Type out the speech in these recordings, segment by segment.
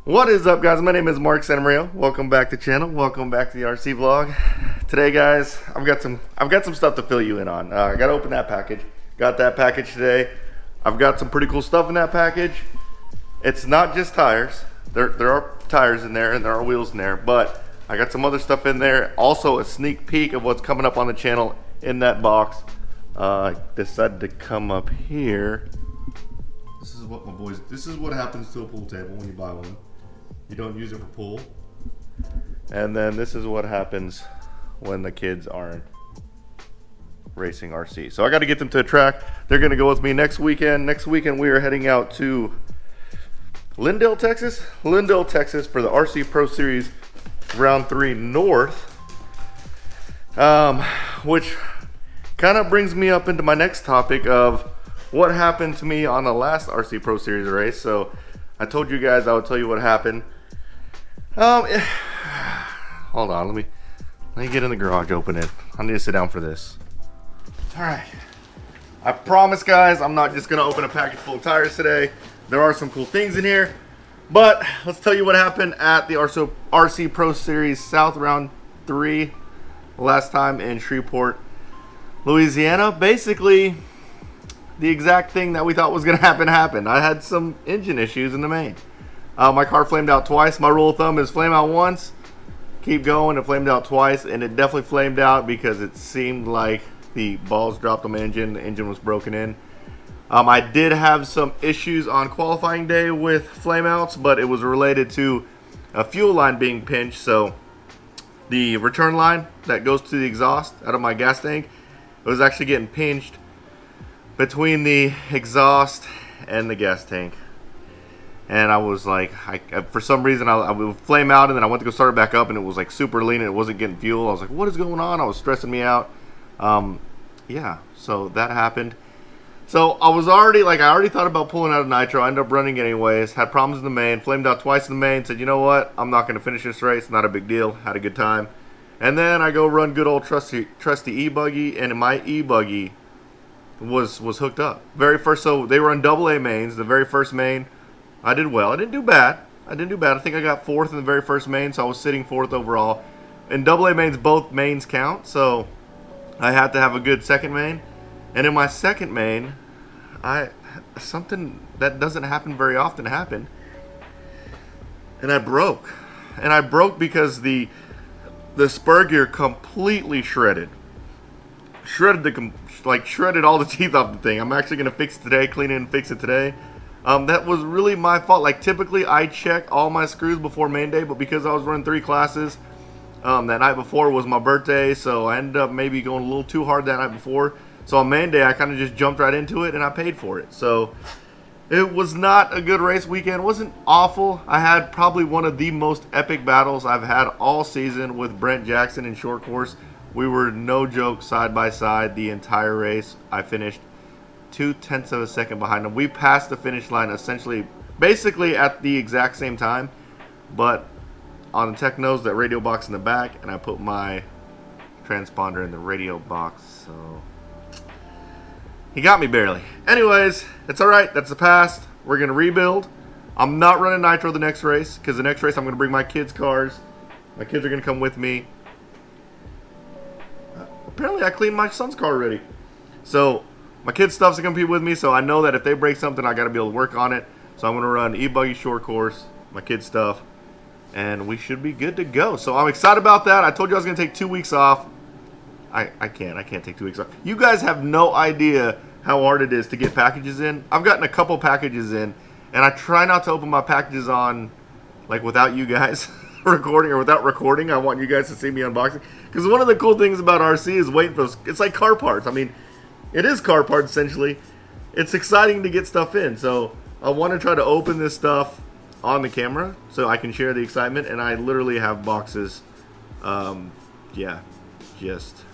What is up, guys? My name is Mark Santamaria. Welcome back to the channel. Welcome back to the RC vlog. Today, guys, I've got some stuff to fill you in on. I got to open that package. Got that package today. I've got some pretty cool stuff in that package. It's not just tires. There are tires in there and there are wheels in there, but I got some other stuff in there. Also, a sneak peek of what's coming up on the channel in that box. I decided to come up here. This is what my boys. This is what happens to a pool table when you buy one. You don't use it for pool. And then this is what happens when the kids aren't racing RC. So I got to get them to a track. They're going to go with me next weekend. Next weekend we are heading out to Lindale, Texas. Lindale, Texas for the RC Pro Series Round 3 North. Which kind of brings me up into my next topic of what happened to me on the last RC Pro Series race. So I told you guys I would tell you what happened. Hold on, let me get in the garage, open it. I need to sit down for this. All right. I promise, guys, I'm not just gonna open a package full of tires today. There are some cool things in here, but let's tell you what happened at the RC Pro Series South Round 3 last time in Shreveport, Louisiana. Basically, the exact thing that we thought was gonna happen happened. I had some engine issues in the main. My car flamed out twice. My rule of thumb is flame out once, keep going. It flamed out twice, and it definitely flamed out because it seemed like the balls dropped on my engine. The engine was broken in. I did have some issues on qualifying day with flameouts, but it was related to a fuel line being pinched. So the return line that goes to the exhaust out of my gas tank, it was actually getting pinched between the exhaust and the gas tank. And I was like, for some reason, I would flame out, and then I went to go start it back up, and it was like super lean, and it wasn't getting fuel. I was like, what is going on? I was stressing me out. Yeah, so that happened. So I already thought about pulling out of nitro. I ended up running anyways. Had problems in the main. Flamed out twice in the main. Said, you know what? I'm not going to finish this race. Not a big deal. Had a good time. And then I go run good old trusty e-buggy, and my e-buggy was hooked up. So they were on AA mains. The very first main, I did well. I didn't do bad. I think I got 4th in the very first main, so I was sitting 4th overall. In AA mains, both mains count, so I had to have a good second main. And in my second main, something that doesn't happen very often happened. And I broke. And I broke because the spur gear completely shredded. Shredded all the teeth off the thing. I'm actually going to fix it today, clean it and fix it today. That was really my fault. Like, typically I check all my screws before main day, but because I was running 3 classes, that night before was my birthday, so I ended up maybe going a little too hard that night before. So on main day, I kind of just jumped right into it, and I paid for it. So it was not a good race weekend. It wasn't awful. I had probably one of the most epic battles I've had all season with Brent Jackson in short course. We were, no joke, side by side the entire race. I finished 0.2 of a second behind him. We passed the finish line basically at the exact same time, but on the Technos, that radio box in the back, and I put my transponder in the radio box, so he got me barely. Anyways, it's alright. That's the past. We're going to rebuild. I'm not running nitro the next race, because the next race I'm going to bring my kids' cars. My kids are going to come with me. Apparently I cleaned my son's car already. So my kids' stuff's going to be with me, so I know that if they break something, I got to be able to work on it. So I'm going to run e-buggy short course, my kids' stuff, and we should be good to go. So I'm excited about that. I told you I was going to take 2 weeks off. I can't take 2 weeks off. You guys have no idea how hard it is to get packages in. I've gotten a couple packages in, and I try not to open my packages on, like, without you guys recording or without recording. I want you guys to see me unboxing. Because one of the cool things about RC is waiting for those. It's like car parts. I mean, it is car parts, essentially. It's exciting to get stuff in. So I want to try to open this stuff on the camera so I can share the excitement. And I literally have boxes, yeah, just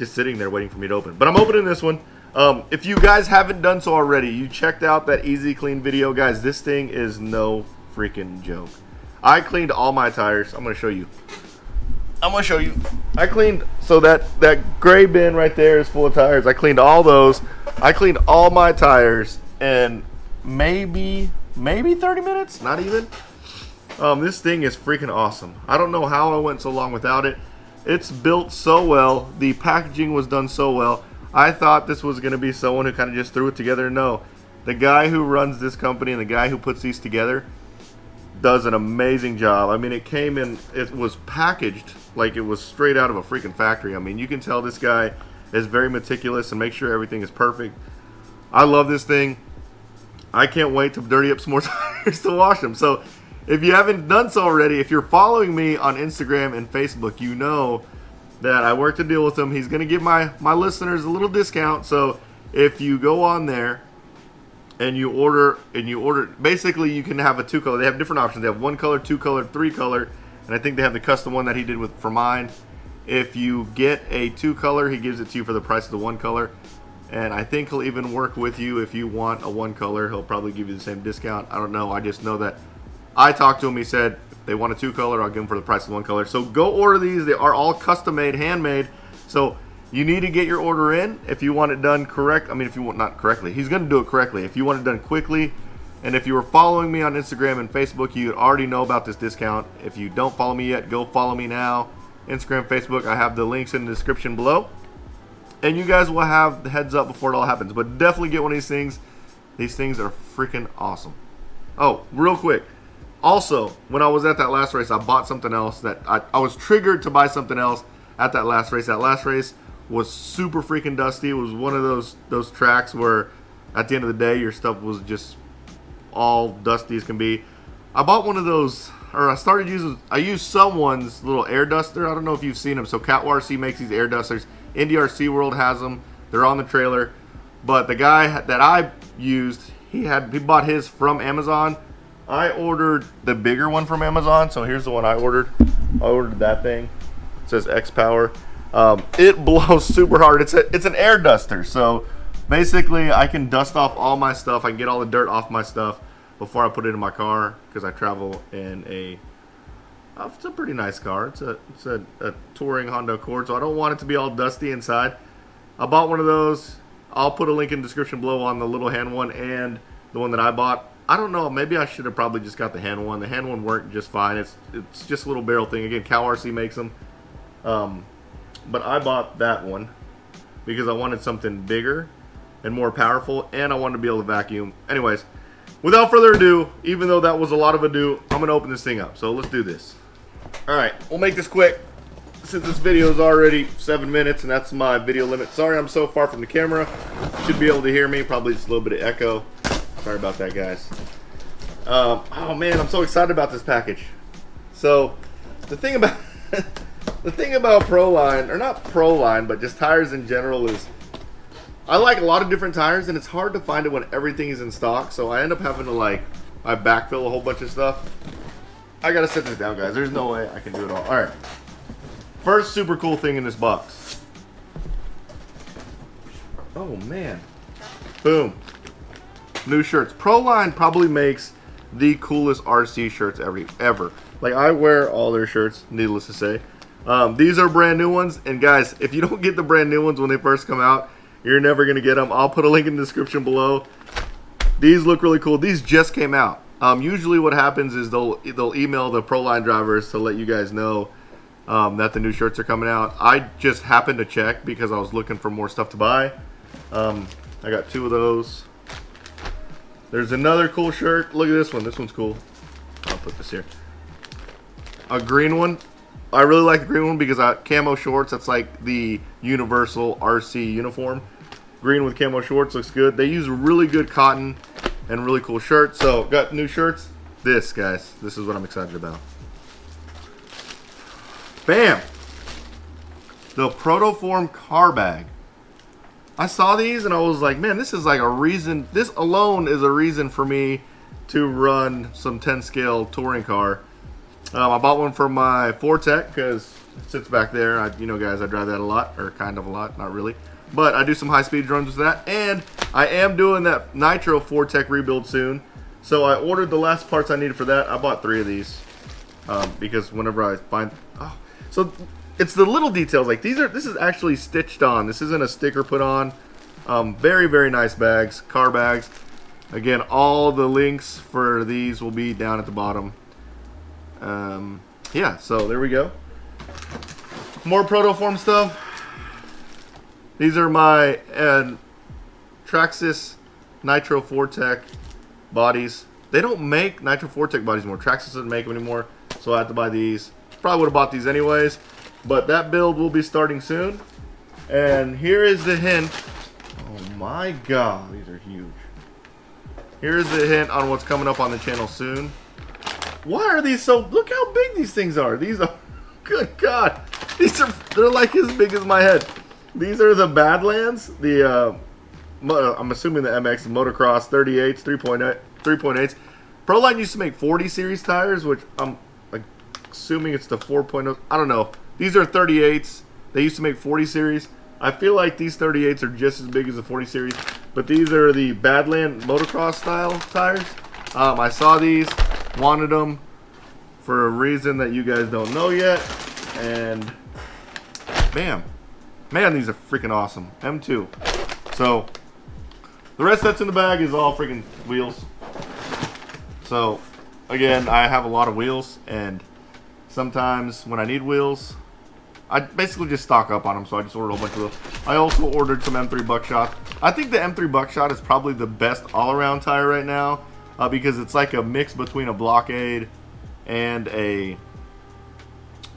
sitting there waiting for me to open. But I'm opening this one. If you guys haven't done so already, you checked out that Easy Clean video, guys. This thing is no freaking joke. I cleaned all my tires. I'm going to show you. I cleaned, so that gray bin right there is full of tires. I cleaned all those. I cleaned all my tires, and maybe maybe 30 minutes, not even. This thing is freaking awesome. I don't know how I went so long without it. It's built so well. The packaging was done so well. I thought this was going to be someone who kind of just threw it together. No, the guy who runs this company and the guy who puts these together does an amazing job. I mean, it came in, it was packaged like it was straight out of a freaking factory. I mean, you can tell this guy is very meticulous and make sure everything is perfect. I love this thing. I can't wait to dirty up some more tires to wash them. So if you haven't done so already, if you're following me on Instagram and Facebook, you know that I worked a deal with him. He's going to give my listeners a little discount. So if you go on there and you order, basically you can have a 2-color. They have different options. They have 1-color, 2-color, 3-color, and I think they have the custom one that he did for mine. If you get a 2-color, he gives it to you for the price of the 1-color. And I think he'll even work with you if you want a 1-color. He'll probably give you the same discount. I don't know. I just know that I talked to him. He said if they want a 2-color, I'll give them for the price of the 1-color. So go order these. They are all custom made, handmade. So you need to get your order in if you want it done correct. I mean, if you want, not correctly. He's going to do it correctly. If you want it done quickly, and if you were following me on Instagram and Facebook, you already know about this discount. If you don't follow me yet, go follow me now. Instagram, Facebook, I have the links in the description below. And you guys will have the heads up before it all happens. But definitely get one of these things. These things are freaking awesome. Oh, real quick. Also, when I was at that last race, I bought something else that I was triggered to buy something else at that last race. That last race was super freaking dusty. It was one of those tracks where at the end of the day, your stuff was just all dusty as can be. I bought one of those, or I used someone's little air duster. I don't know if you've seen them. So Catwa RC makes these air dusters. Indy RC World has them. They're on the trailer. But the guy that I used, he bought his from Amazon. I ordered the bigger one from Amazon. So here's the one I ordered. I ordered that thing. It says X Power. It blows super hard. It's an air duster. So basically I can dust off all my stuff. I can get all the dirt off my stuff before I put it in my car, because I travel in it's a pretty nice car. It's a touring Honda Accord, so I don't want it to be all dusty inside. I bought one of those. I'll put a link in the description below on the little hand one and the one that I bought. I don't know, maybe I should have probably just got the hand one. The hand one worked just fine. It's just a little barrel thing. Again, Catwa RC makes them. But I bought that one because I wanted something bigger and more powerful, and I wanted to be able to vacuum. Anyways, without further ado, even though that was a lot of ado, I'm going to open this thing up. So let's do this. Alright, we'll make this quick since this video is already 7 minutes and that's my video limit. Sorry I'm so far from the camera. You should be able to hear me. Probably just a little bit of echo. Sorry about that, guys. Oh man, I'm so excited about this package. So, the thing about Proline, or not Proline, but just tires in general is I like a lot of different tires, and it's hard to find it when everything is in stock. So I end up having to I backfill a whole bunch of stuff. I gotta set this down, guys. There's no way I can do it all. All right. First super cool thing in this box. Oh man. Boom. New shirts. Proline probably makes the coolest RC shirts ever. Like, I wear all their shirts, needless to say. These are brand new ones, and guys, if you don't get the brand new ones when they first come out, you're never gonna get them. I'll put a link in the description below. These look really cool. These just came out. Usually what happens is they'll email the Proline drivers to let you guys know that the new shirts are coming out. I just happened to check because I was looking for more stuff to buy. I got 2 of those. There's another cool shirt. Look at this one. This one's cool. I'll put this here. A green one. I really like the green one because camo shorts. That's like the universal RC uniform. Green with camo shorts looks good. They use really good cotton and really cool shirts. So got new shirts. This, guys, this is what I'm excited about. Bam! The Protoform car bag. I saw these and I was like, man, this is like a reason. This alone is a reason for me to run some 10 scale touring car. I bought one for my Fortec because it sits back there. You know, guys, I drive that a lot, or kind of a lot, not really. But I do some high-speed runs with that, and I am doing that Nitro Fortec rebuild soon. So I ordered the last parts I needed for that. I bought 3 of these because whenever I find, so it's the little details. Like this is actually stitched on. This isn't a sticker put on. Very, very nice bags, car bags. Again, all the links for these will be down at the bottom. Yeah, so there we go. More Protoform stuff. These are my Traxxas Nitro Fortec bodies. They don't make Nitro Fortec bodies anymore. Traxxas doesn't make them anymore, so I have to buy these. Probably would have bought these anyways, but that build will be starting soon. And here is the hint. Oh my god, these are huge. Here's the hint on what's coming up on the channel soon. Why are these so... Look how big these things are. These are... Good god. They're like as big as my head. These are the Badlands. The... I'm assuming the MX Motocross 38s, 3.8s. Proline used to make 40 series tires, which I'm assuming it's the 4.0. I don't know. These are 38s. They used to make 40 series. I feel like these 38s are just as big as the 40 series, but these are the Badland Motocross style tires. I saw these, wanted them for a reason that you guys don't know yet, and bam. Man, these are freaking awesome. M2. So, the rest that's in the bag is all freaking wheels. So, again, I have a lot of wheels, and sometimes when I need wheels, I basically just stock up on them, so I just ordered a whole bunch of those. I also ordered some M3 Buckshot. I think the M3 Buckshot is probably the best all-around tire right now, because it's like a mix between a Blockade and a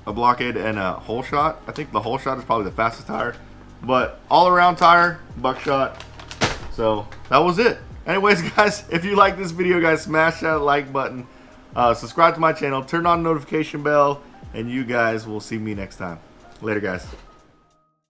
Whole Shot. I think the Whole Shot is probably the fastest tire, but all-around tire, Buckshot. So that was it. Anyways, guys, if you like this video, guys, smash that like button, subscribe to my channel, turn on the notification bell, and you guys will see me next time. Later, guys.